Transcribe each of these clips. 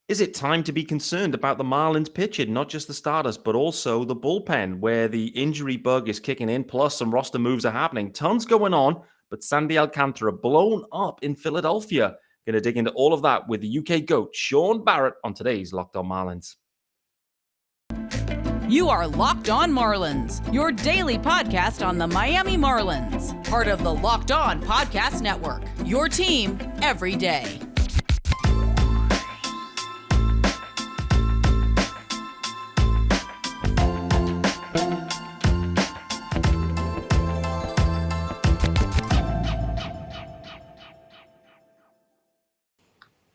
Is it time to be concerned about the Marlins pitching, not just the starters, but also the bullpen, where the injury bug is kicking in, plus some roster moves are happening? Tons going on, but Sandy Alcantara blown up in Philadelphia. Going to dig into all of that with the UK GOAT, Shaun Barrett, on today's Locked On Marlins. You are Locked On Marlins, your daily podcast on the Miami Marlins. Part of the Locked On Podcast Network, your team every day.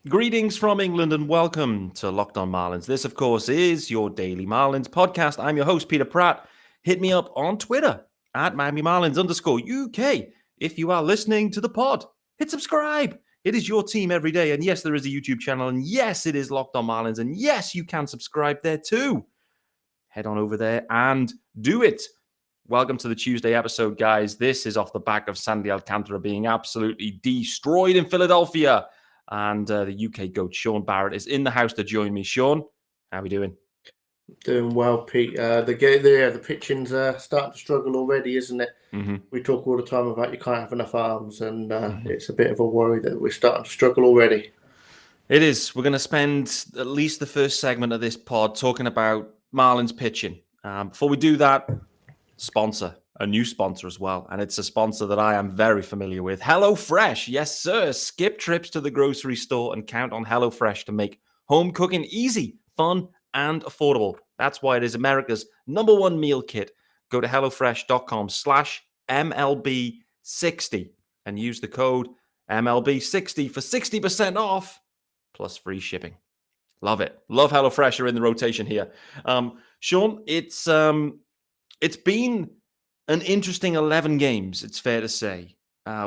Greetings from England and welcome to Locked On Marlins. This, of course, is your daily Marlins podcast. I'm your host, Peter Pratt. Hit me up on Twitter at @MiamiMarlins_UK. If you are listening to the pod, hit subscribe. It is your team every day. And yes, there is a YouTube channel. And yes, it is Locked On Marlins. And yes, you can subscribe there too. Head on over there and do it. Welcome to the Tuesday episode, guys. This is off the back of Sandy Alcantara being absolutely destroyed in Philadelphia. And the UK GOAT, Shaun Barrett, is in the house to join me. Shaun, how are we doing? Doing well, Pete. The pitching's starting to struggle already, isn't it? Mm-hmm. We talk all the time about you can't have enough arms, and it's a bit of a worry that we're starting to struggle already. It is. We're going to spend at least the first segment of this pod talking about Marlins pitching. Before we do that, a new sponsor as well. And it's a sponsor that I am very familiar with. HelloFresh. Yes, sir. Skip trips to the grocery store and count on HelloFresh to make home cooking easy, fun, and affordable. That's why it is America's #1 meal kit. Go to HelloFresh.com/MLB60 and use the code MLB60 for 60% off plus free shipping. Love it. Love HelloFresh are in the rotation here. Shaun, it's been an interesting 11 games, it's fair to say,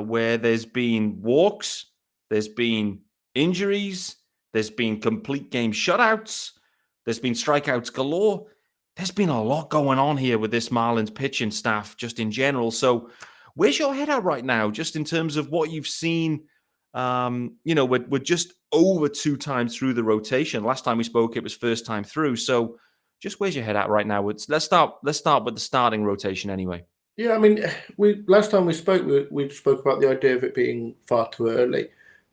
where there's been walks, there's been injuries, there's been complete game shutouts, there's been strikeouts galore. There's been a lot going on here with this Marlins pitching staff just in general. So where's your head at right now, just in terms of what you've seen? We're just over 2 times through the rotation. Last time we spoke, it was first time through. So just where's your head at right now? Let's start with the starting rotation anyway. Yeah, I mean, last time we spoke about the idea of it being far too early.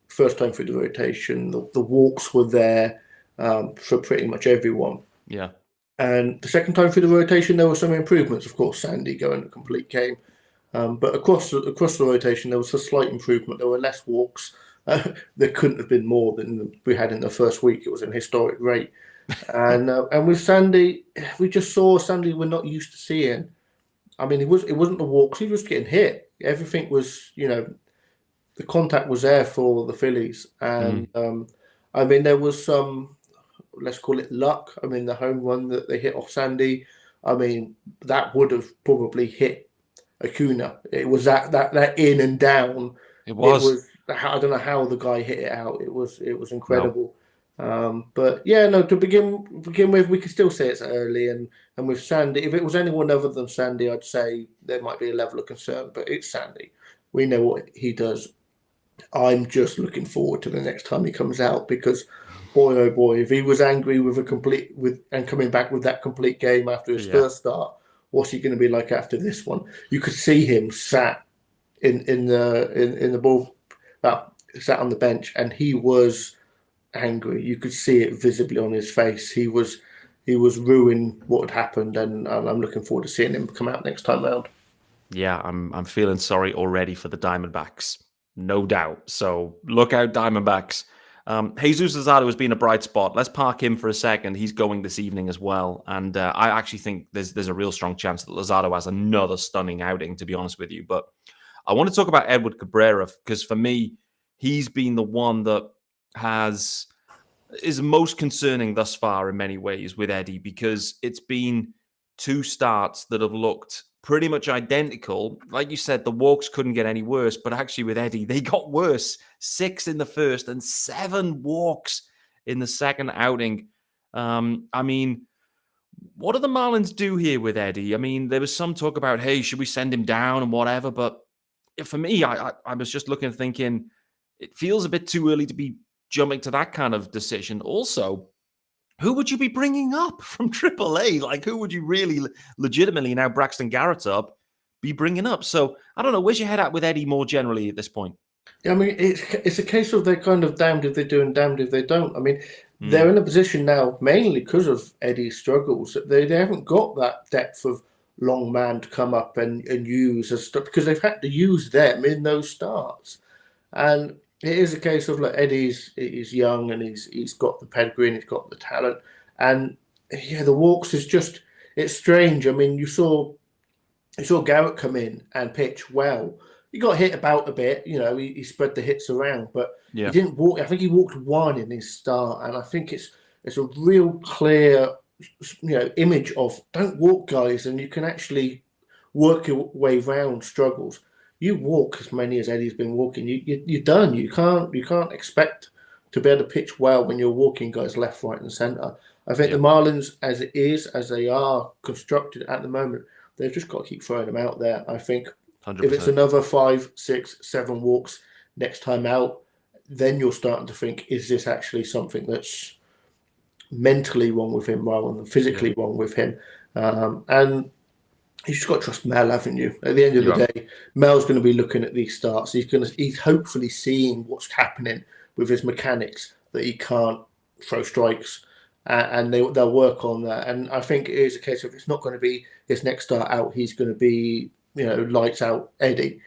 First time through the rotation, the walks were there for pretty much everyone. Yeah. And the second time through the rotation, there were some improvements. Of course, Sandy going a complete game. But across the rotation, there was a slight improvement. There were less walks. There couldn't have been more than we had in the first week. It was an historic rate. And with Sandy, we just saw Sandy we're not used to seeing. I mean, it wasn't the walks. He was getting hit. Everything was, the contact was there for the Phillies. And, I mean, there was some, let's call it luck. I mean, the home run that they hit off Sandy, I mean, that would have probably hit Acuna. It was that in and down. It was. I don't know how the guy hit it out. It was incredible. No. But yeah, no. To begin with, we can still say it's early, and with Sandy, if it was anyone other than Sandy, I'd say there might be a level of concern. But it's Sandy. We know what he does. I'm just looking forward to the next time he comes out because, boy oh boy, if he was angry and coming back with that complete game after his first start, what's he going to be like after this one? You could see him sat in the ball, sat on the bench, and he was angry. You could see it visibly on his face. He was ruining what had happened, and I'm looking forward to seeing him come out next time round. Yeah, I'm feeling sorry already for the Diamondbacks, no doubt. So look out, Diamondbacks. Jesus Luzardo has been a bright spot. Let's park him for a second. He's going this evening as well, and I actually think there's a real strong chance that Luzardo has another stunning outing, to be honest with you. But I want to talk about Edward Cabrera because for me, he's been the one that is most concerning thus far in many ways with Eddie, because it's been 2 starts that have looked pretty much identical. Like you said, the walks couldn't get any worse, but actually with Eddie, they got worse. 6 in the first and 7 walks in the second outing. I mean, what do the Marlins do here with Eddie? I mean, there was some talk about, hey, should we send him down and whatever, but for me, I was just looking and thinking, it feels a bit too early to be jumping to that kind of decision, also, who would you be bringing up from AAA? Like, who would you really legitimately, now Braxton Garrett's up, be bringing up? So, I don't know. Where's your head at with Eddie more generally at this point? Yeah, I mean, it's a case of they're kind of damned if they do and damned if they don't. I mean, they're in a position now, mainly because of Eddie's struggles, that they haven't got that depth of long man to come up and use as stuff, because they've had to use them in those starts. And it is a case of, like, Eddie's young and he's got the pedigree and he's got the talent. And yeah, the walks is just, it's strange. I mean, you saw Garrett come in and pitch well. He got hit about a bit, he spread the hits around, but he didn't walk. I think he walked one in his start, and I think it's a real clear, image of don't walk guys, and you can actually work your way around struggles. You walk as many as Eddie's been walking, you're done. You can't expect to be able to pitch well when you're walking guys left, right, and centre. I think the Marlins, as they are constructed at the moment, they've just got to keep throwing them out there. I think 100%. If it's another 5, 6, 7 walks next time out, then you're starting to think, is this actually something that's mentally wrong with him rather than physically wrong with him? And you just got to trust Mel, haven't you? At the end of the day, Mel's going to be looking at these starts. He's hopefully seeing what's happening with his mechanics, that he can't throw strikes, and they'll work on that. And I think it is a case of, it's not going to be his next start out, he's going to be lights out Eddie.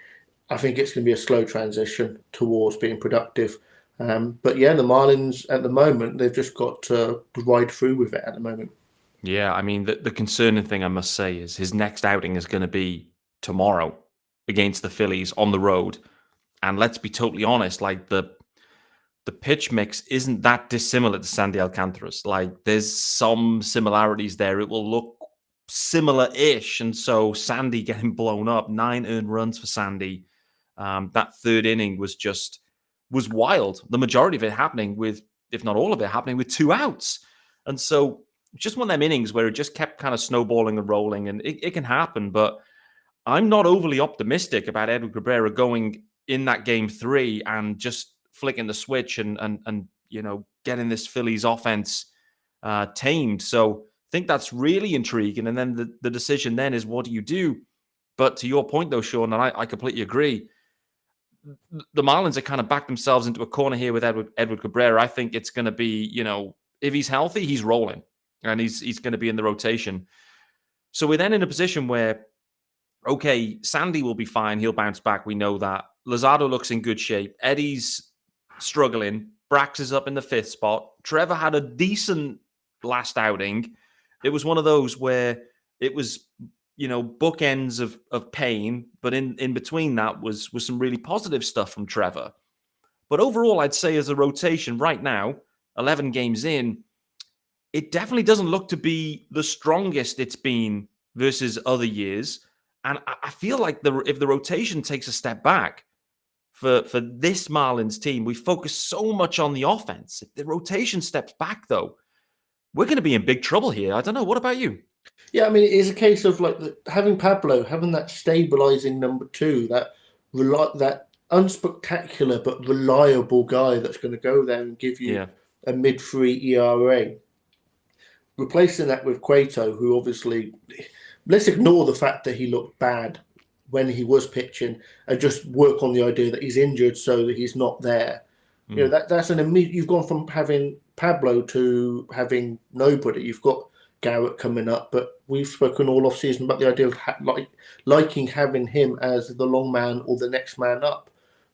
I think it's going to be a slow transition towards being productive. But yeah, the Marlins at the moment, they've just got to ride through with it at the moment. Yeah, I mean, the concerning thing I must say is his next outing is going to be tomorrow against the Phillies on the road. And let's be totally honest, like the pitch mix isn't that dissimilar to Sandy Alcantara's. Like, there's some similarities there. It will look similar-ish, and so Sandy getting blown up, 9 earned runs for Sandy. That third inning was wild. The majority of it happening with, if not all of it, happening with 2 outs. And so just one of them innings where it just kept kind of snowballing and rolling, and it can happen, but I'm not overly optimistic about Edward Cabrera going in that game 3 and just flicking the switch and getting this Phillies offense tamed. So I think that's really intriguing. And then the decision then is, what do you do? But to your point, though, Shaun, and I completely agree, the Marlins have kind of backed themselves into a corner here with Edward Cabrera. I think it's going to be, if he's healthy, he's rolling, and he's going to be in the rotation. So we're then in a position where, okay, Sandy will be fine. He'll bounce back. We know that. Luzardo looks in good shape. Eddie's struggling. Brax is up in the 5th spot. Trevor had a decent last outing. It was one of those where it was, bookends of pain, but in between that was some really positive stuff from Trevor. But overall, I'd say as a rotation right now, 11 games in, it definitely doesn't look to be the strongest it's been versus other years. And I feel like if the rotation takes a step back for this Marlins team, we focus so much on the offense. If the rotation steps back, though, we're going to be in big trouble here. I don't know. What about you? Yeah, I mean, it is a case of having Pablo, having that stabilizing number 2, that unspectacular but reliable guy that's going to go there and give you a mid-3 ERA. Replacing that with Cueto, who obviously, let's ignore the fact that he looked bad when he was pitching and just work on the idea that he's injured so that he's not there. That's an immediate. You've gone from having Pablo to having nobody. You've got Garrett coming up, but we've spoken all off season about the idea of liking having him as the long man or the next man up.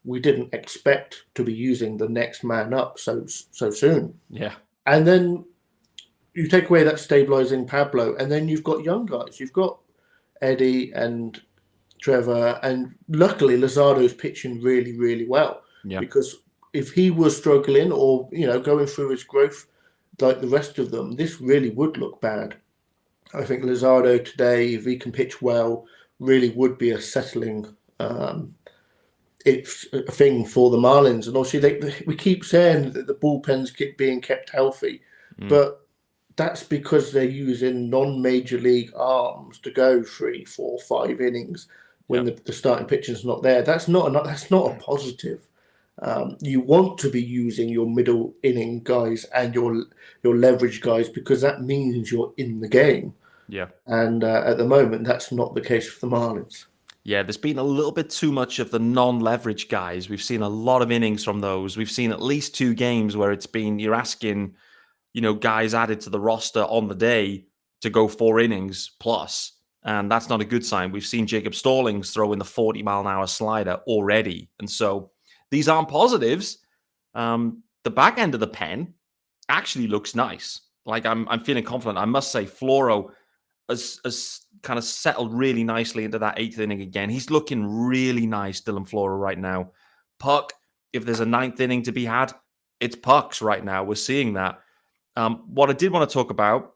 We didn't expect to be using the next man up so soon. Yeah, and then you take away that stabilizing Pablo, and then you've got young guys. You've got Eddie and Trevor, and luckily Luzardo's pitching really, really well. Yeah, because if he was struggling or, going through his growth like the rest of them, this really would look bad. I think Luzardo today, if he can pitch well, really would be a settling it's a thing for the Marlins. And obviously we keep saying that the bullpens keep being kept healthy, but that's because they're using non-major league arms to go 3, 4, 5 innings when the starting pitcher's not there. That's not a positive. You want to be using your middle inning guys and your leverage guys because that means you're in the game. Yeah. And at the moment, that's not the case for the Marlins. Yeah, there's been a little bit too much of the non-leverage guys. We've seen a lot of innings from those. We've seen at least 2 games where it's been, you're asking, guys added to the roster on the day to go 4 innings plus. And that's not a good sign. We've seen Jacob Stallings throw in the 40-mile-an-hour slider already. And so these aren't positives. The back end of the pen actually looks nice. Like I'm feeling confident. I must say, Floro has kind of settled really nicely into that 8th inning again. He's looking really nice, Dylan Floro, right now. Puck, if there's a 9th inning to be had, it's Puck's right now. We're seeing that. What I did want to talk about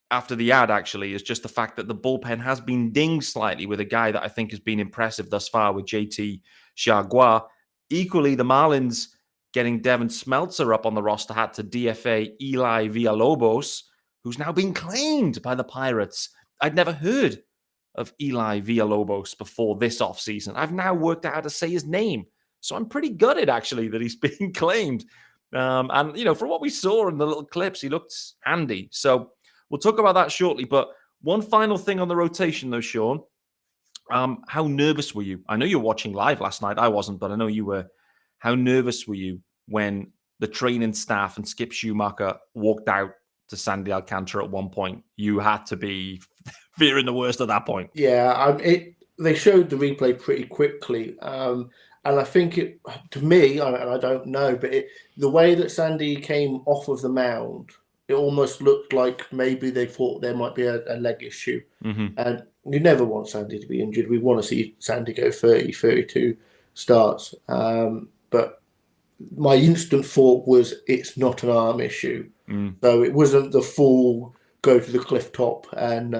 after the ad, actually, is just the fact that the bullpen has been dinged slightly with a guy that I think has been impressive thus far with JT Chargois. Equally, the Marlins getting Devin Smeltzer up on the roster had to DFA Eli Villalobos, who's now been claimed by the Pirates. I'd never heard of Eli Villalobos before this offseason. I've now worked out how to say his name. So I'm pretty gutted, actually, that he's being claimed. And, from what we saw in the little clips, he looked handy. So we'll talk about that shortly. But one final thing on the rotation, though, Shaun. How nervous were you? I know you were watching live last night. I wasn't, but I know you were. How nervous were you when the training staff and Skip Schumacher walked out to Sandy Alcantara at one point? You had to be fearing the worst at that point. Yeah, they showed the replay pretty quickly. And I think to me, and I don't know, but the way that Sandy came off of the mound, it almost looked like maybe they thought there might be a leg issue. Mm-hmm. And you never want Sandy to be injured. We want to see Sandy go 30, 32 starts. But my instant thought was it's not an arm issue. So it wasn't the full go to the cliff top and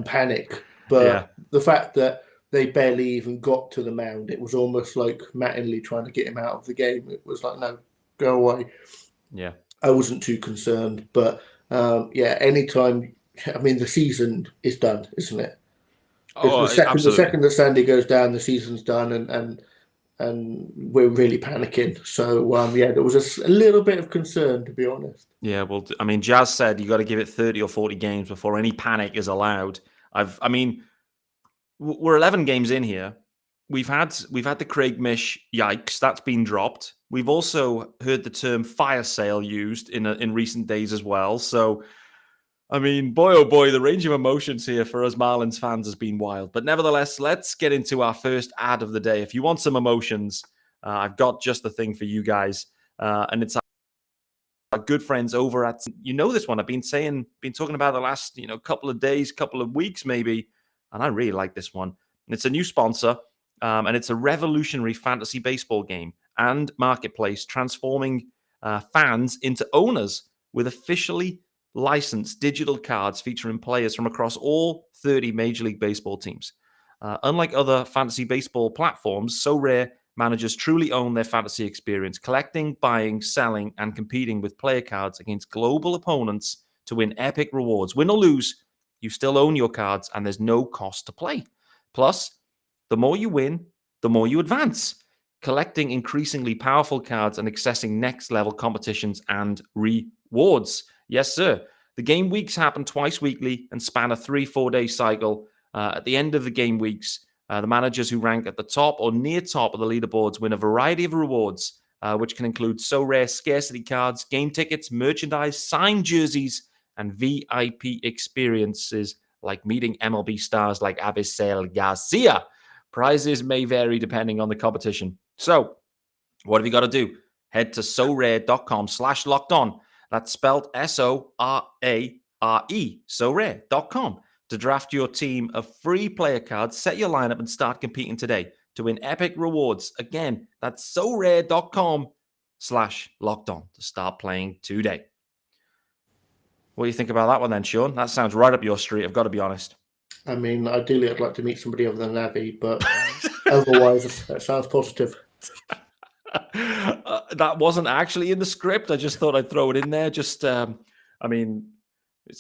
panic. But the fact that they barely even got to the mound, it was almost like Mattingly trying to get him out of the game. It was like, no, go away. Yeah. I wasn't too concerned. But, anytime, the season is done, isn't it? Oh, the second that Sandy goes down, the season's done, and we're really panicking. So, there was a little bit of concern, to be honest. Yeah, well, Jazz said you got to give it 30 or 40 games before any panic is allowed. We're 11 games in here. We've had the Craig Mish yikes that's been dropped. We've also heard the term fire sale used in recent days as well. So, boy oh boy, the range of emotions here for us Marlins fans has been wild. But nevertheless, let's get into our first ad of the day. If you want some emotions, I've got just the thing for you guys, and it's our good friends over at this one. I've been talking about the last couple of days, couple of weeks maybe. And I really like this one. It's a new sponsor, and it's a revolutionary fantasy baseball game and marketplace transforming fans into owners with officially licensed digital cards featuring players from across all 30 Major League Baseball teams. Unlike other fantasy baseball platforms, So Rare managers truly own their fantasy experience, collecting, buying, selling, and competing with player cards against global opponents to win epic rewards. Win or lose, you still own your cards, and there's no cost to play. Plus, the more you win, the more you advance, collecting increasingly powerful cards and accessing next-level competitions and rewards. Yes, sir. The game weeks happen twice weekly and span a 3-4 day cycle. At the end of the game weeks, the managers who rank at the top or near top of the leaderboards win a variety of rewards, which can include So Rare scarcity cards, game tickets, merchandise, signed jerseys, and VIP experiences like meeting MLB stars like Avi Garcia. Prizes may vary depending on the competition. So, what have you got to do? Head to sorare.com/lockedon. That's spelled SORARE, sorare.com, to draft your team of free player cards, set your lineup, and start competing today to win epic rewards. Again, that's sorare.com/lockedon to start playing today. What do you think about that one then, Shaun? That sounds right up your street, I've got to be honest. Ideally, I'd like to meet somebody other than Avi, but otherwise, that sounds positive. That wasn't actually in the script. I just thought I'd throw it in there. It's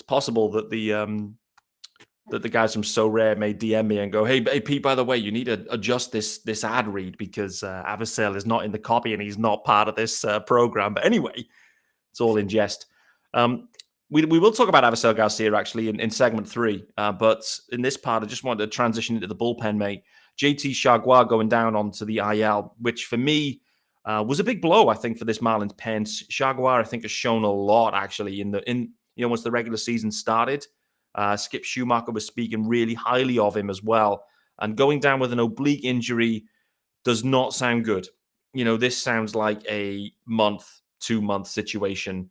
possible that the that the guys from So Rare may DM me and go, hey Pete, by the way, you need to adjust this ad read because Avicel is not in the copy and he's not part of this program. But anyway, it's all in jest. We will talk about Avi Garcia actually in segment 3. But in this part, I just wanted to transition into the bullpen, mate. JT Chargois going down onto the IL, which for me was a big blow, I think, for this Marlins pen. Chargois, I think, has shown a lot actually once the regular season started. Skip Schumacher was speaking really highly of him as well. And going down with an oblique injury does not sound good. This sounds like a 2-month situation.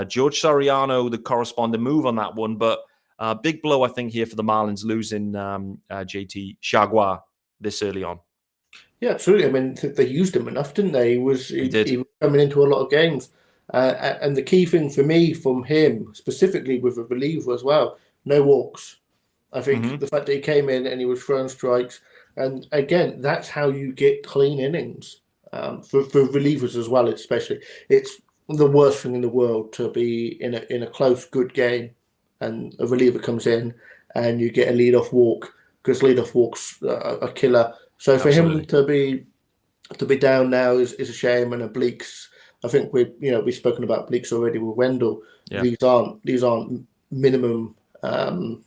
George Soriano, the corresponding move on that one, but big blow, I think, here for the Marlins losing JT Chargois this early on. Yeah, absolutely. I mean, they used him enough, didn't they? He was coming into a lot of games. And the key thing for me from him, specifically with a reliever as well, no walks. I think the fact that he came in and he was throwing strikes, and again, that's how you get clean innings for relievers as well, especially. It's the worst thing in the world to be in a close, good game, and a reliever comes in and you get a leadoff walk, because leadoff walks are a killer. So for him to be down now is a shame, and obliques. I think we've spoken about obliques already with Wendell. Yeah. These aren't minimum IL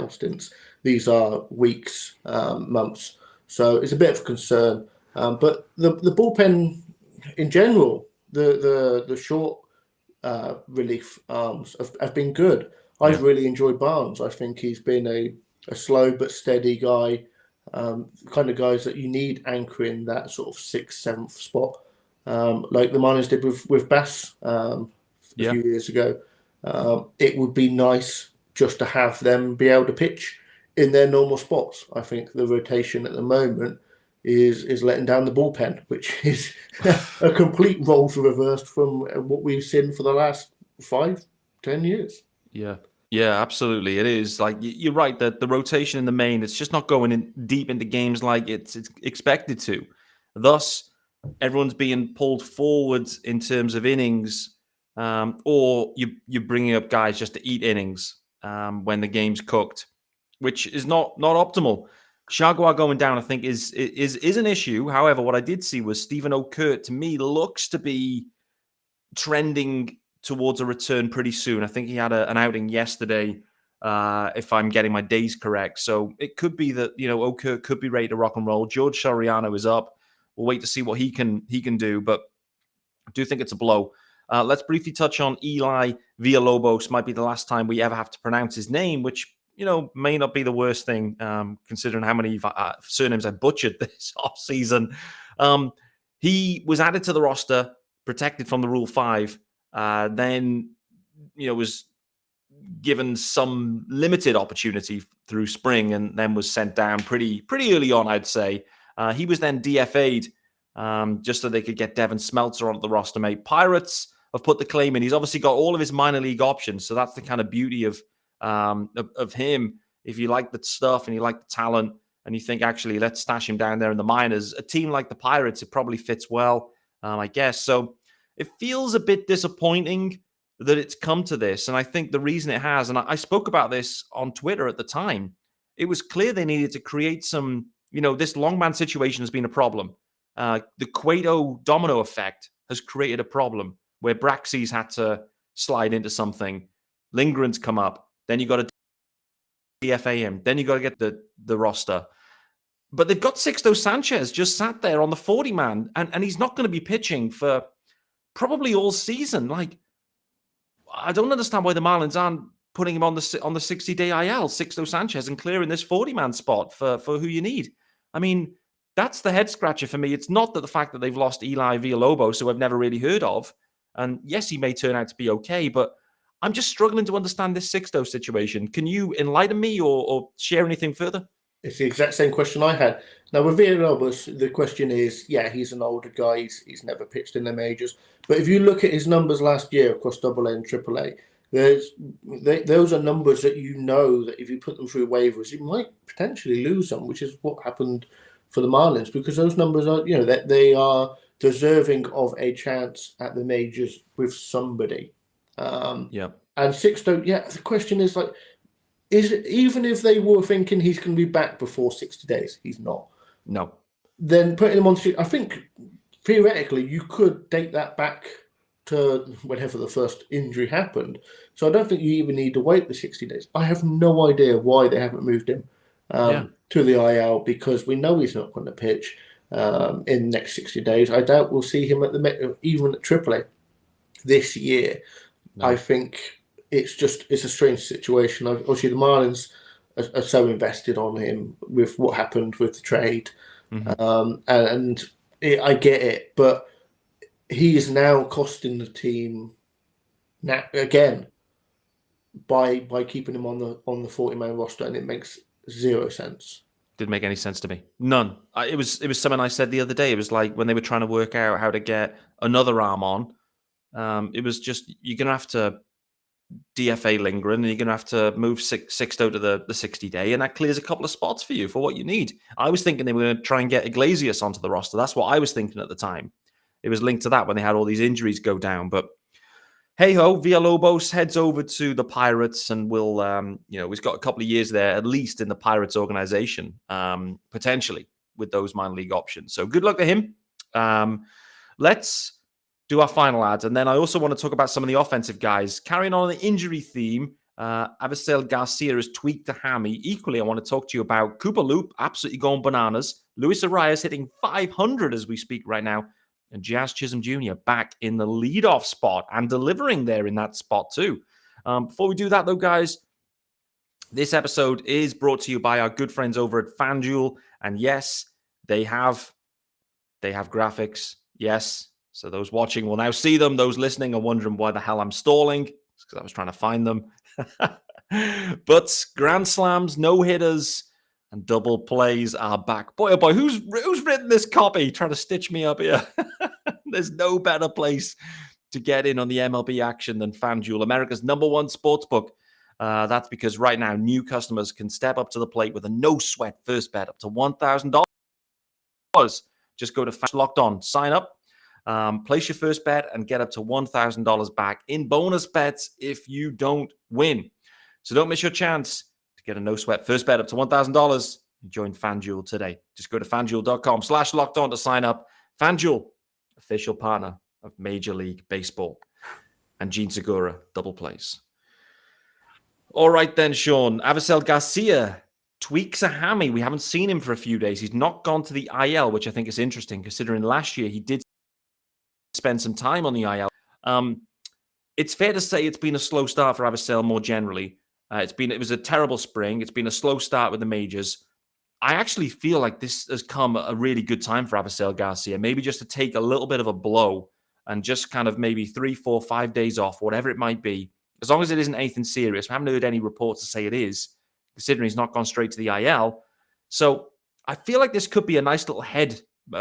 stints. These are weeks, months. So it's a bit of a concern. But the bullpen in general, the short relief arms have been good. I've really enjoyed Barnes. I think he's been a slow but steady guy, kind of guys that you need anchoring that sort of 6th, 7th spot, like the Marlins did with Bass a few years ago. It would be nice just to have them be able to pitch in their normal spots. I think the rotation at the moment is letting down the bullpen, which is a complete roles reversed from what we've seen for the last 5-10 years. Yeah, absolutely. It is. Like, you're right that the rotation in the main, it's just not going in deep into games like it's expected to. Thus, everyone's being pulled forwards in terms of innings, or you're bringing up guys just to eat innings when the game's cooked, which is not optimal. Chargois going down, I think, is an issue. However, what I did see was Stephen O'Kurt, to me, looks to be trending towards a return pretty soon. I think he had an outing yesterday, if I'm getting my days correct. So it could be that, O'Kurt could be ready to rock and roll. George Soriano is up. We'll wait to see what he can do, but I do think it's a blow. Let's briefly touch on Eli Villalobos. Might be the last time we ever have to pronounce his name, which may not be the worst thing, considering how many surnames I butchered this offseason. He was added to the roster, protected from the Rule 5, then, was given some limited opportunity through spring, and then was sent down pretty early on, I'd say. He was then DFA'd just so they could get Devin Smeltzer onto the roster, mate. Pirates have put the claim in. He's obviously got all of his minor league options, so that's the kind of beauty of him. If you like the stuff and you like the talent and you think, actually, let's stash him down there in the minors, a team like the Pirates, it probably fits well, I guess. So it feels a bit disappointing that it's come to this. And I think the reason it has, and I spoke about this on Twitter at the time, it was clear they needed to create some, this longman situation has been a problem. The Cueto domino effect has created a problem where Braxy's had to slide into something. Lindgren's come up. Then you got to DFA him. Then you got to get the roster. But they've got Sixto Sanchez just sat there on the 40-man, and he's not going to be pitching for probably all season. Like, I don't understand why the Marlins aren't putting him on the 60-day IL, Sixto Sanchez, and clearing this 40-man spot for who you need. I mean, that's the head scratcher for me. It's not that the fact that they've lost Eli Villalobos, who I've never really heard of, and yes, he may turn out to be okay, but I'm just struggling to understand this Sixto situation. Can you enlighten me or share anything further? It's the exact same question I had. Now, with Villalobos, the question is, he's an older guy. He's never pitched in the majors. But if you look at his numbers last year across AA and AAA, those are numbers that that if you put them through waivers, you might potentially lose them, which is what happened for the Marlins, because those numbers are, that they are deserving of a chance at the majors with somebody. And Sixto, the question is, like, even if they were thinking he's going to be back before 60 days, he's not. No. Then putting him on, I think theoretically you could date that back to whenever the first injury happened. So I don't think you even need to wait the 60 days. I have no idea why they haven't moved him to the IL, because we know he's not going to pitch in the next 60 days. I doubt we'll see him even at AAA this year. No. I think it's a strange situation. Obviously, the Marlins are so invested on him with what happened with the trade. I get it, but he is now costing the team again by keeping him on the 40-man roster, and it makes zero sense. Didn't make any sense to me. None. It was something I said the other day. It was like when they were trying to work out how to get another arm on. It was just, you're going to have to DFA Lindgren, and you're going to have to move Sixto to the 60-day, and that clears a couple of spots for you for what you need. I was thinking they were going to try and get Iglesias onto the roster. That's what I was thinking at the time. It was linked to that when they had all these injuries go down. But hey-ho, Villalobos heads over to the Pirates, and he's got a couple of years there, at least in the Pirates organization, potentially, with those minor league options. So good luck to him. Let's do our final ads. And then I also want to talk about some of the offensive guys. Carrying on the injury theme, Avisail Garcia has tweaked a hammy. Equally, I want to talk to you about Cooper Loop, absolutely going bananas. Luis Arias hitting 500 as we speak right now. And Jazz Chisholm Jr. back in the leadoff spot and delivering there in that spot too. Before we do that though, guys, this episode is brought to you by our good friends over at FanDuel. And yes, they have graphics. Yes. So those watching will now see them. Those listening are wondering why the hell I'm stalling. It's because I was trying to find them. But grand slams, no-hitters, and double plays are back. Boy, oh boy, who's written this copy? Trying to stitch me up here. There's no better place to get in on the MLB action than FanDuel, America's #1 sportsbook. That's because right now, new customers can step up to the plate with a no-sweat first bet up to $1,000. Just go to FanDuel Locked On, sign up, place your first bet, and get up to $1,000 back in bonus bets if you don't win. So don't miss your chance to get a no-sweat first bet up to $1,000. Join FanDuel today. Just go to FanDuel.com/lockedon to sign up. FanDuel, official partner of Major League Baseball. And Gene Segura, double plays. All right then, Shaun. Avisail Garcia tweaks a hammy. We haven't seen him for a few days. He's not gone to the IL, which I think is interesting, considering last year he did spend some time on the IL. It's fair to say it's been a slow start for Avisail more generally. It was a terrible spring. It's been a slow start with the majors. I actually feel like this has come a really good time for Avisail Garcia, maybe just to take a little bit of a blow and just kind of maybe 3, 4, 5 days off, whatever it might be, as long as it isn't anything serious. I haven't heard any reports to say it is, considering he's not gone straight to the IL. So I feel like this could be a nice little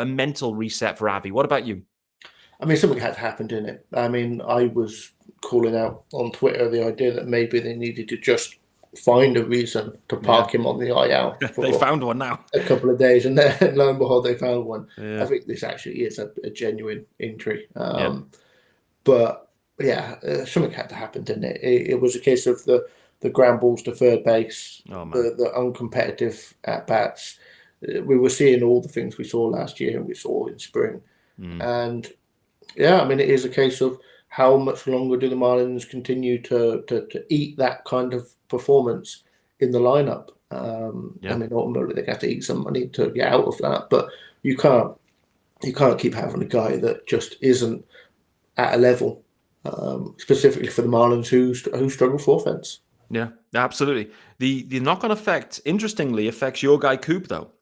mental reset for Avi. What about you? I mean, something had happened in it. I mean, I was calling out on Twitter the idea that maybe they needed to just find a reason to park him on the IL. They found one now. A couple of days, and then lo and behold, they found one. Yeah. I think this actually is a genuine injury. But yeah, something had to happen, didn't it? It was a case of the ground balls to third base, the uncompetitive at-bats. We were seeing all the things we saw last year and we saw in spring. And yeah, I mean, it is a case of how much longer do the Marlins continue to eat that kind of performance in the lineup? I mean, ultimately they have to eat some money to get out of that, but you can't keep having a guy that just isn't at a level, specifically for the Marlins who struggle for offense. Yeah, absolutely. The knock-on effect, interestingly, affects your guy Coop though,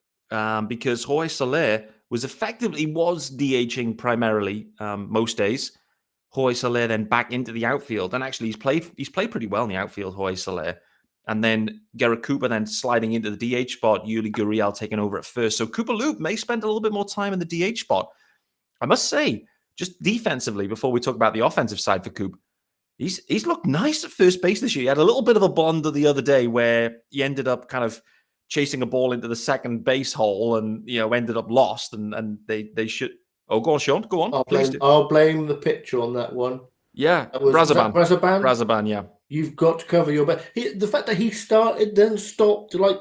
because Jorge Soler was DHing primarily most days. Jorge Soler then back into the outfield, and actually he's played pretty well in the outfield, Jorge Soler. And then Garrett Cooper then sliding into the DH spot, Yuli Gurriel taking over at first. So Cooper Loop may spend a little bit more time in the DH spot. I must say, just defensively, before we talk about the offensive side for Coop, he's looked nice at first base this year. He had a little bit of a blunder the other day where he ended up kind of chasing a ball into the second base hole and, ended up lost. And they should... Oh, go on, Shaun. Go on. I'll blame the pitcher on that one. Yeah, Razaban. Razaban, yeah. You've got to cover your back. The fact that he started then stopped, like,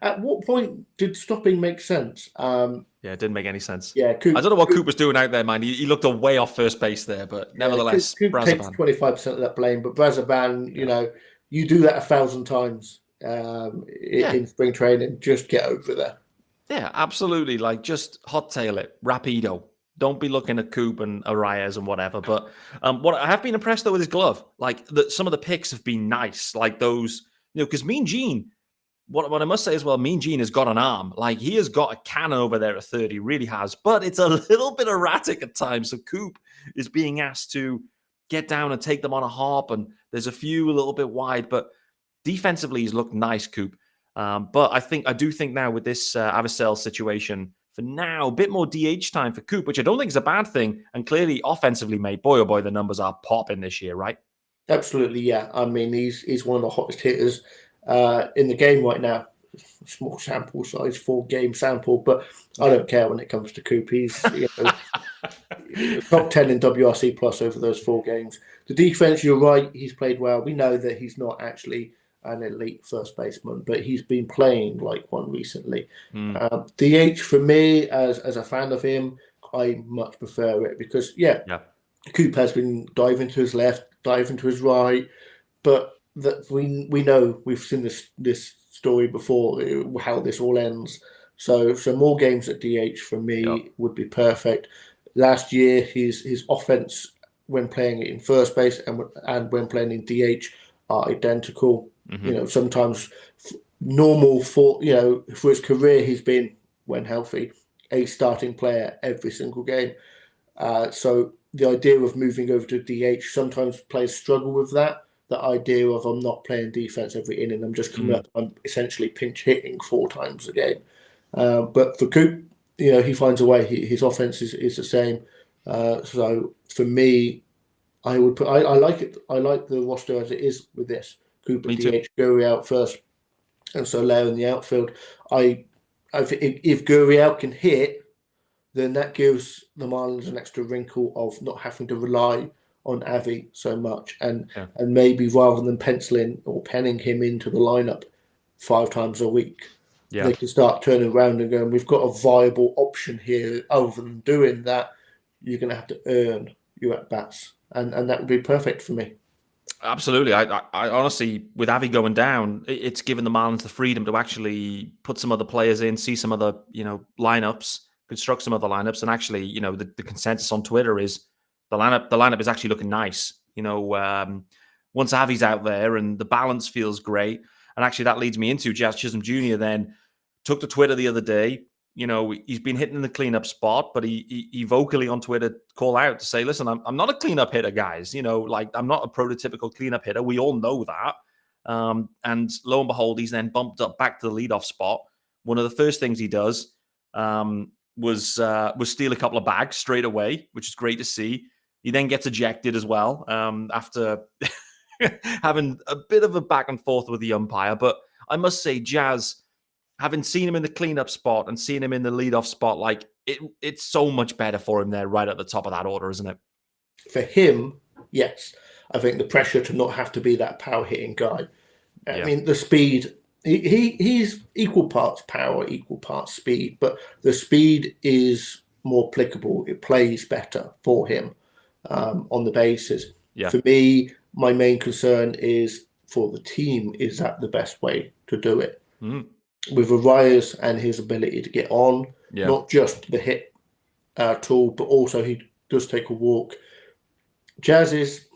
at what point did stopping make sense? Yeah, it didn't make any sense. Yeah, I don't know what Coop was doing out there, man. He looked way off first base there, but nevertheless, Coop takes 25% of that blame, but Brazaban, you do that 1,000 times in spring training. Just get over there. Yeah, absolutely. Like, just hot tail it, rapido. Don't be looking at Coop and Arias and whatever. But what I have been impressed, though, with his glove, like, some of the picks have been nice. Like those, because Mean Gene, what I must say as well, Mean Gene has got an arm. Like, he has got a cannon over there at 30, really has. But it's a little bit erratic at times. So Coop is being asked to get down and take them on a hop. And there's a few a little bit wide. But defensively, he's looked nice, Coop. But I do think now with this Avicel situation, for now, a bit more DH time for Coop, which I don't think is a bad thing. And clearly, offensively, mate, boy, oh boy, the numbers are popping this year, right? Absolutely, yeah. I mean, he's one of the hottest hitters in the game right now. Small sample size, 4-game sample, but I don't care when it comes to Coop. He's top 10 in WRC plus over those 4 games. The defense, you're right, he's played well. We know that he's not actually an elite first baseman, but he's been playing like one recently. DH for me, as a fan of him, I much prefer it because Coop has been diving to his left, diving to his right, but that we know, we've seen this story before, how this all ends. So more games at DH for me would be perfect. Last year, his offense when playing in first base and when playing in DH are identical. Sometimes normal for his career, he's been, when healthy, a starting player every single game. So the idea of moving over to DH, sometimes players struggle with that. The idea of I'm not playing defense every inning, I'm just coming up, I'm essentially pinch hitting 4 times a game. But for Coop, he finds a way. His offense is the same. So for me, I would put. I like it. I like the roster as it is with this. Coop at DH, Gurriel out first, and Soler in the outfield. I think if Gurriel can hit, then that gives the Marlins an extra wrinkle of not having to rely on Avi so much, and maybe rather than penciling or penning him into the lineup 5 times a week, they can start turning around and going, we've got a viable option here. Other than doing that, you're going to have to earn your at-bats, and that would be perfect for me. Absolutely. I honestly, with Avi going down, it's given the Marlins the freedom to actually put some other players in, see some other, lineups, construct some other lineups. And actually, the consensus on Twitter is the lineup is actually looking nice. Once Avi's out there and the balance feels great. And actually that leads me into Jazz Chisholm Jr. then took to Twitter the other day. He's been hitting in the cleanup spot, but he vocally on Twitter called out to say, listen, I'm not a cleanup hitter, guys. I'm not a prototypical cleanup hitter. We all know that. And lo and behold, he's then bumped up back to the leadoff spot. One of the first things he does was steal a couple of bags straight away, which is great to see. He then gets ejected as well after having a bit of a back and forth with the umpire. But I must say, Jazz, having seen him in the cleanup spot and seeing him in the leadoff spot, like it's so much better for him there, right at the top of that order, isn't it? For him, yes. I think the pressure to not have to be that power hitting guy. I mean, the speed. He's equal parts power, equal parts speed, but the speed is more applicable. It plays better for him on the bases. Yeah. For me, my main concern is for the team. Is that the best way to do it? With Arias and his ability to get on, not just the hit tool, but also he does take a walk. Jazz is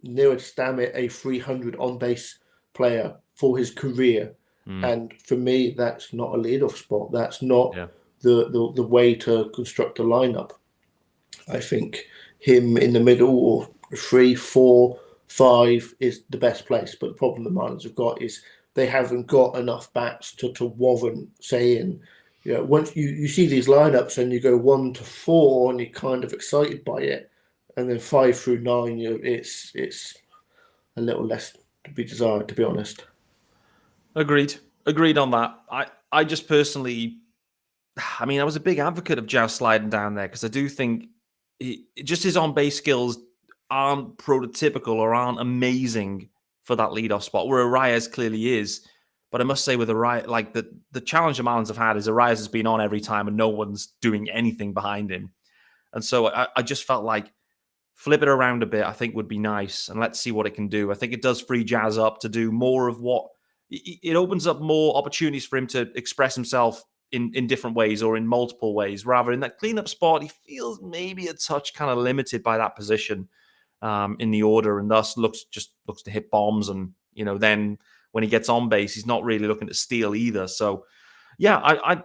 near a 300 on base player for his career, and for me, that's not a leadoff spot. That's not the way to construct a lineup. I think him in the middle or 3, 4, 5 is the best place. But the problem the Marlins have got is they haven't got enough bats to warrant saying, once you see these lineups and you go 1 to 4 and you're kind of excited by it, and then 5 through 9, it's a little less to be desired, to be honest. Agreed on that. I just personally, I was a big advocate of Jazz sliding down there because I do think just his on-base skills aren't prototypical or aren't amazing for that leadoff spot, where Arias clearly is. But I must say, with Arias, like the challenge the Marlins have had is Arias has been on every time and no one's doing anything behind him. And so I just felt like flip it around a bit, I think would be nice. And let's see what it can do. I think it does free Jazz up to do more of what it opens up more opportunities for him to express himself in different ways or in multiple ways. Rather, in that cleanup spot, he feels maybe a touch kind of limited by that position in the order, and thus looks to hit bombs. And then when he gets on base, he's not really looking to steal either. So yeah,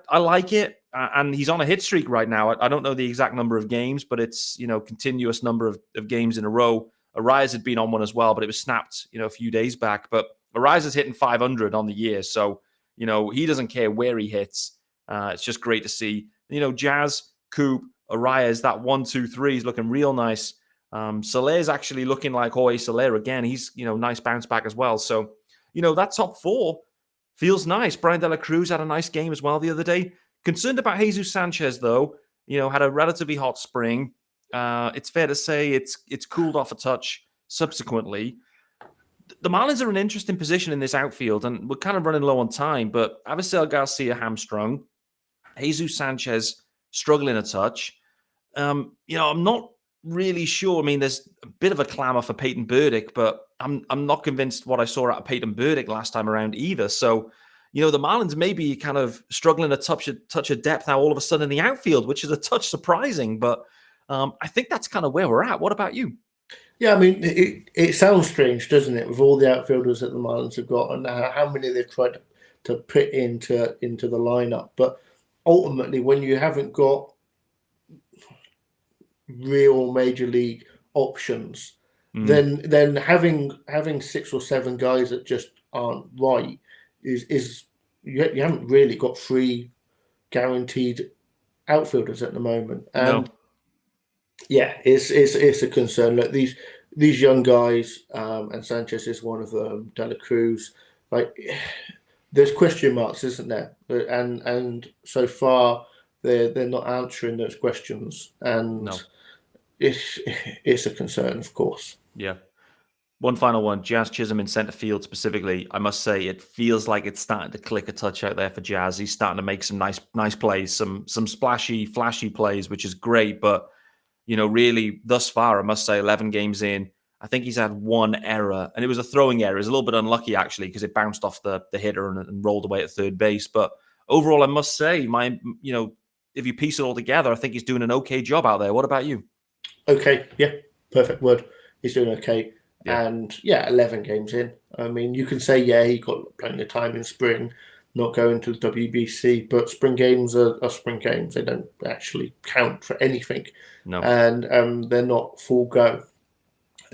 I like it, and he's on a hit streak right now. I don't know the exact number of games, but it's continuous number of games in a row. Arias had been on one as well, but it was snapped a few days back. But Arias is hitting 500 on the year, so he doesn't care where he hits. It's just great to see. Jazz, Coop, Arias, that 1-2-3 is looking real nice. Soler's actually looking like Jorge Soler again. He's nice bounce back as well. So that top four feels nice. Brian De La Cruz had a nice game as well the other day. Concerned about Jesus Sanchez though. Had a relatively hot spring. It's fair to say it's cooled off a touch subsequently. The Marlins are in an interesting position in this outfield, and we're kind of running low on time. But Avi Garcia hamstrung, Jesus Sanchez struggling a touch. I'm not really sure. I mean, there's a bit of a clamor for Peyton Burdick, but I'm not convinced what I saw out of Peyton Burdick last time around either. So, the Marlins may be kind of struggling a touch of depth now all of a sudden in the outfield, which is a touch surprising. But I think that's kind of where we're at. What about you? Yeah, I mean, it sounds strange, doesn't it, with all the outfielders that the Marlins have got and how many they've tried to put into the lineup. But ultimately, when you haven't got real major league options, then having 6 or 7 guys that just aren't right is you haven't really got 3 guaranteed outfielders at the moment. And no. Yeah, it's a concern. Look, these young guys, and Sanchez is one of them. De La Cruz, there's question marks, isn't there? And so far they're not answering those questions, and No. it's a concern, of course. Yeah. One final one, Jazz Chisholm in center field specifically. I must say, it feels like it's starting to click a touch out there for Jazz. He's starting to make some nice plays, some splashy, flashy plays, which is great. But really, thus far, I must say, 11 games in, I think he's had 1 error, and it was a throwing error. It was a little bit unlucky, actually, because it bounced off the hitter and rolled away at third base. But overall, I must say, if you piece it all together, I think he's doing an okay job out there. What about you? Okay, yeah, perfect word. He's doing okay. Yeah. And 11 games in. I mean, you can say, he got plenty of time in spring, not going to the WBC, but spring games are spring games. They don't actually count for anything. No. And they're not full go.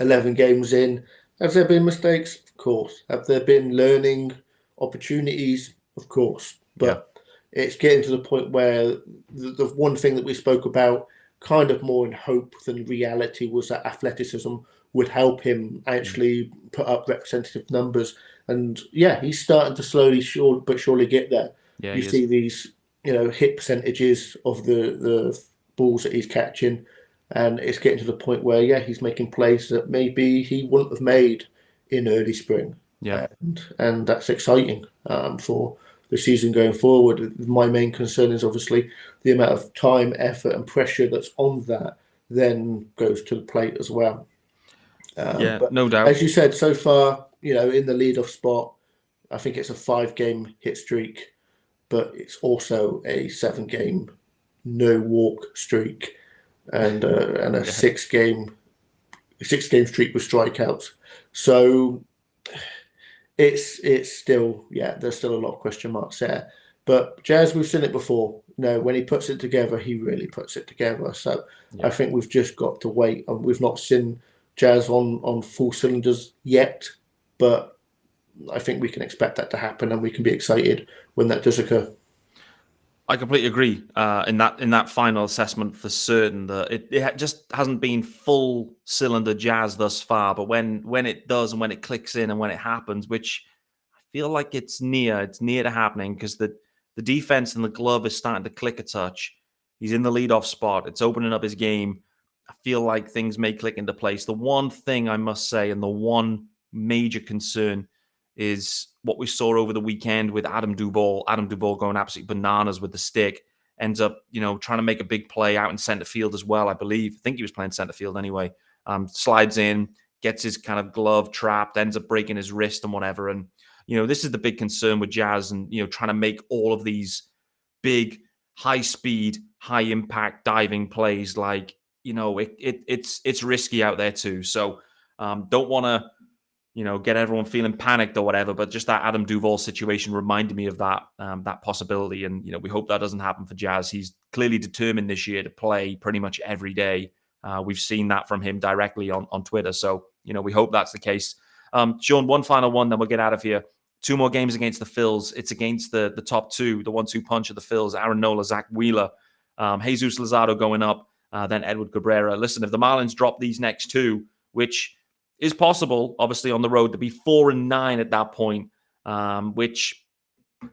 11 games in. Have there been mistakes? Of course. Have there been learning opportunities? Of course. But it's getting to the point where the one thing that we spoke about kind of more in hope than reality was that athleticism would help him actually put up representative numbers. And he's starting to slowly but surely get there. Yeah, you see these, hit percentages of the balls that he's catching, and it's getting to the point where, he's making plays that maybe he wouldn't have made in early spring. Yeah. And that's exciting for the season going forward. My main concern is obviously the amount of time, effort, and pressure that's on that then goes to the plate as well. But no doubt. As you said, so far, in the leadoff spot, I think it's a 5-game hit streak, but it's also a 7-game no walk streak, and a 6-game streak with strikeouts. So it's still there's still a lot of question marks there. But Jazz, we've seen it before. When he puts it together, he really puts it together. So I think we've just got to wait, and we've not seen Jazz on full cylinders yet, but I think we can expect that to happen, and we can be excited when that does occur. I completely agree in that final assessment for certain that it just hasn't been full cylinder Jazz thus far, but when it does and when it clicks in and when it happens, which I feel like it's near to happening, because the defense and the glove is starting to click a touch. He's in the leadoff spot. It's opening up his game. I feel like things may click into place. The one thing I must say, and the one major concern, is what we saw over the weekend with Adam Duvall. Adam Duvall going absolutely bananas with the stick. Ends up, trying to make a big play out in center field as well, I believe. I think he was playing center field anyway. Slides in, gets his kind of glove trapped, ends up breaking his wrist and whatever. And, this is the big concern with Jazz and, trying to make all of these big, high speed, high impact diving plays. Like, it's risky out there too. So don't want to, get everyone feeling panicked or whatever. But just that Adam Duvall situation reminded me of that possibility. And, we hope that doesn't happen for Jazz. He's clearly determined this year to play pretty much every day. We've seen that from him directly on Twitter. So, we hope that's the case. Shaun, one final one, then we'll get out of here. 2 more games against the Phils. It's against the top 2, the 1-2 punch of the Phils, Aaron Nola, Zach Wheeler, Jesus Luzardo going up, then Edward Cabrera. Listen, if the Marlins drop these next 2, which is possible, obviously, on the road, to be 4-9 at that point, which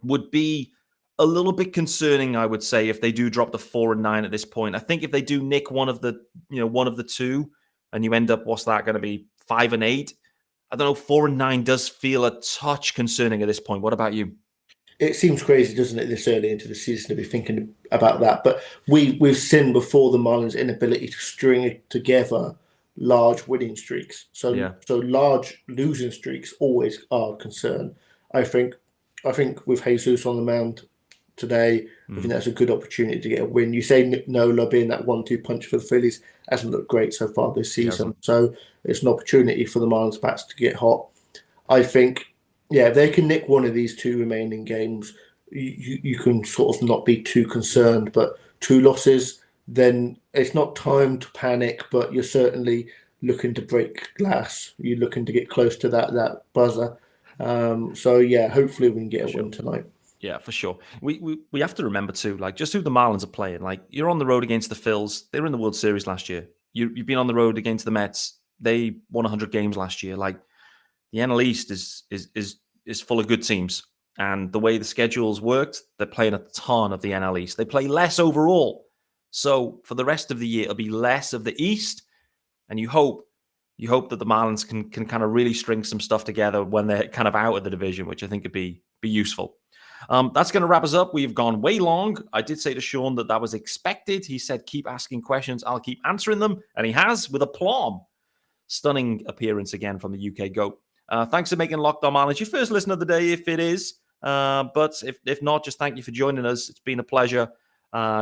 would be a little bit concerning, I would say, if they do drop the 4-9 at this point. I think if they do nick one of the 2, and you end up, what's that going to be, 5-8? I don't know, 4-9 does feel a touch concerning at this point. What about you? It seems crazy, doesn't it, this early into the season to be thinking about that. But we've seen before the Marlins' inability to string together large winning streaks. So large losing streaks always are a concern. I think with Jesus on the mound today, I think that's a good opportunity to get a win. You say Nola being that 1-2 punch for the Phillies hasn't looked great so far this season. So it's an opportunity for the Marlins bats to get hot. I think, if they can nick one of these 2 remaining games, you can sort of not be too concerned. But 2 losses, then it's not time to panic, but you're certainly looking to break glass. You're looking to get close to that buzzer. Hopefully we can get a win tonight. Yeah, for sure. We have to remember too, like, just who the Marlins are playing. Like, you're on the road against the Phils. They were in the World Series last year. You've been on the road against the Mets. They won 100 games last year. Like, the NL East is full of good teams. And the way the schedule's worked, they're playing a ton of the NL East. They play less overall. So for the rest of the year, it'll be less of the East. And you hope that the Marlins can kind of really string some stuff together when they're kind of out of the division, which I think would be useful. That's going to wrap us up. We've gone way long. I did say to Shaun that was expected. He said, keep asking questions. I'll keep answering them. And he has, with aplomb. Stunning appearance again from the UK GOAT. Thanks for making Locked On Marlins your first listen of the day, if it is. But if not, just thank you for joining us. It's been a pleasure.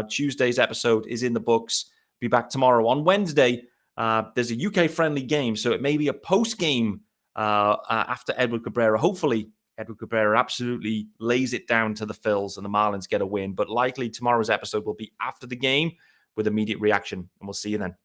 Tuesday's episode is in the books. Be back tomorrow. On Wednesday, there's a UK-friendly game, so it may be a post-game after Edward Cabrera. Hopefully, Edward Cabrera absolutely lays it down to the Phils and the Marlins get a win. But likely tomorrow's episode will be after the game with immediate reaction. And we'll see you then.